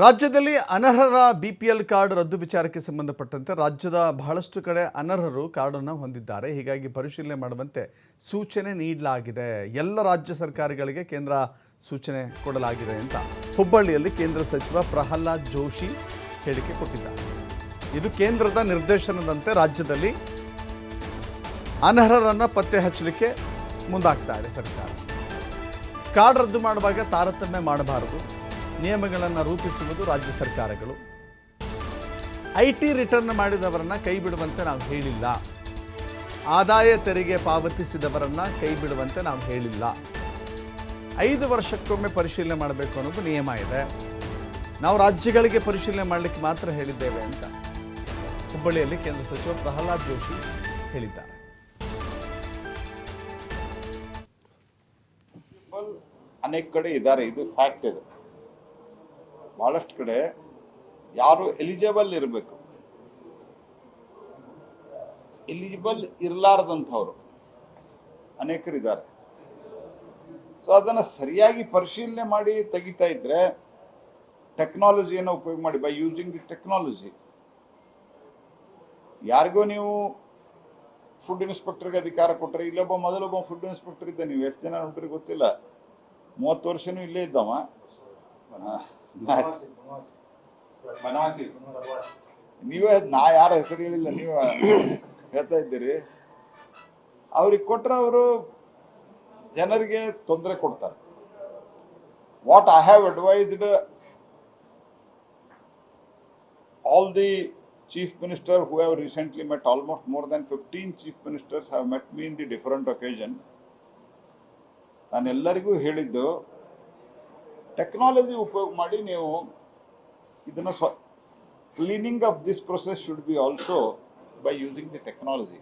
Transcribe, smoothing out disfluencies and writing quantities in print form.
ರಾಜ್ಯದಲ್ಲಿ ಅನರ್ಹರ BPL card ರದ್ದು ವಿಚಾರಕ್ಕೆ ಸಂಬಂಧಪಟ್ಟಂತೆ ರಾಜ್ಯದ ಬಹಳಷ್ಟು ಕಡೆ ಅನರ್ಹರು ಕಾರ್ಡನ್ನು ಹೊಂದಿದ್ದಾರೆ. ಹೀಗಾಗಿ ಪರಿಶೀಲನೆ ಮಾಡುವಂತೆ ಸೂಚನೆ ನೀಡಲಾಗಿದೆ. ಎಲ್ಲ ರಾಜ್ಯ ಸರ್ಕಾರಗಳಿಗೆ ಕೇಂದ್ರ ಸೂಚನೆ ಕೊಡಲಾಗಿದೆ ಅಂತ ಹುಬ್ಬಳ್ಳಿಯಲ್ಲಿ ಕೇಂದ್ರ ಸಚಿವ ಪ್ರಹ್ಲಾದ್ ಜೋಶಿ ಹೇಳಿಕೆ ಕೊಟ್ಟಿದ್ದಾರೆ. ಇದು ಕೇಂದ್ರದ ನಿರ್ದೇಶನದಂತೆ ರಾಜ್ಯದಲ್ಲಿ ಅನರ್ಹರನ್ನು ಪತ್ತೆ ಹಚ್ಚಲಿಕ್ಕೆ ಮುಂದಾಗ್ತಾ ಇದೆ ಸರ್ಕಾರ. ಕಾರ್ಡ್ ರದ್ದು ಮಾಡುವಾಗ ತಾರತಮ್ಯ ಮಾಡಬಾರದು, ನಿಯಮಗಳನ್ನು ರೂಪಿಸುವುದು ರಾಜ್ಯ ಸರ್ಕಾರಗಳು. IT ರಿಟರ್ನ್ ಮಾಡಿದವರನ್ನ ಕೈ ಬಿಡುವಂತೆ ನಾವು ಹೇಳಿಲ್ಲ, ಆದಾಯ ತೆರಿಗೆ ಪಾವತಿಸಿದವರನ್ನ ಕೈ ಬಿಡುವಂತೆ ನಾವು ಹೇಳಿಲ್ಲ. 5 ವರ್ಷಕ್ಕೊಮ್ಮೆ ಪರಿಶೀಲನೆ ಮಾಡಬೇಕು ಅನ್ನೋದು ನಿಯಮ ಇದೆ. ನಾವು ರಾಜ್ಯಗಳಿಗೆ ಪರಿಶೀಲನೆ ಮಾಡಲಿಕ್ಕೆ ಮಾತ್ರ ಹೇಳಿದ್ದೇವೆ ಅಂತ ಹುಬ್ಬಳ್ಳಿಯಲ್ಲಿ ಕೇಂದ್ರ ಸಚಿವ ಪ್ರಹ್ಲಾದ್ ಜೋಶಿ ಹೇಳಿದ್ದಾರೆ. ಅನೇಕ ಕಡೆ ಇದ್ದಾರೆ, ಇದು ಫ್ಯಾಕ್ಟ್ ಇದೆ. ಬಹಳಷ್ಟು ಕಡೆ ಯಾರು ಎಲಿಜಿಬಲ್ ಇರಬೇಕು, ಎಲಿಜಿಬಲ್ ಇರಲಾರ್ದಂಥವ್ರು ಅನೇಕರಿದ್ದಾರೆ. ಸೊ ಅದನ್ನು ಸರಿಯಾಗಿ ಪರಿಶೀಲನೆ ಮಾಡಿ ತೆಗಿತಾ ಇದ್ರೆ ಟೆಕ್ನಾಲಜಿಯನ್ನು ಉಪಯೋಗ ಮಾಡಿ, ಬೈ ಯೂಸಿಂಗ್ ದಿ ಟೆಕ್ನಾಲಜಿ. ಯಾರಿಗೋ ನೀವು ಫುಡ್ ಇನ್ಸ್ಪೆಕ್ಟರ್ಗೆ ಅಧಿಕಾರ ಕೊಟ್ಟರೆ, ಮೊದಲೊಬ್ಬ ಫುಡ್ ಇನ್ಸ್ಪೆಕ್ಟರ್ ಇದ್ದ, ನೀವು ಎಷ್ಟು ಜನ ನೋಡ್ರಿ ಗೊತ್ತಿಲ್ಲ, 30 ವರ್ಷನೂ ಇಲ್ಲೇ ಇದ್ದವ. ನೀವೇ, ನಾ ಯಾರ ಹೆಸರು ಹೇಳಿಲ್ಲ, ನೀವು ಹೇಳ್ತಾ ಇದ್ದೀರಿ. ಅವ್ರಿಗೆ ಕೊಟ್ರೆ ಅವರು ಜನರಿಗೆ ತೊಂದರೆ ಕೊಡ್ತಾರೆ. What I have advised all the chief minister who have recently met, almost more than 15 chief ministers have met me in the different occasion. ನಾನು ಎಲ್ಲರಿಗೂ ಹೇಳಿದ್ದು, ಟೆಕ್ನಾಲಜಿ ಉಪಯೋಗ ಮಾಡಿ ನೀವು ಇದನ್ನು cleaning of this process should be also by using the technology.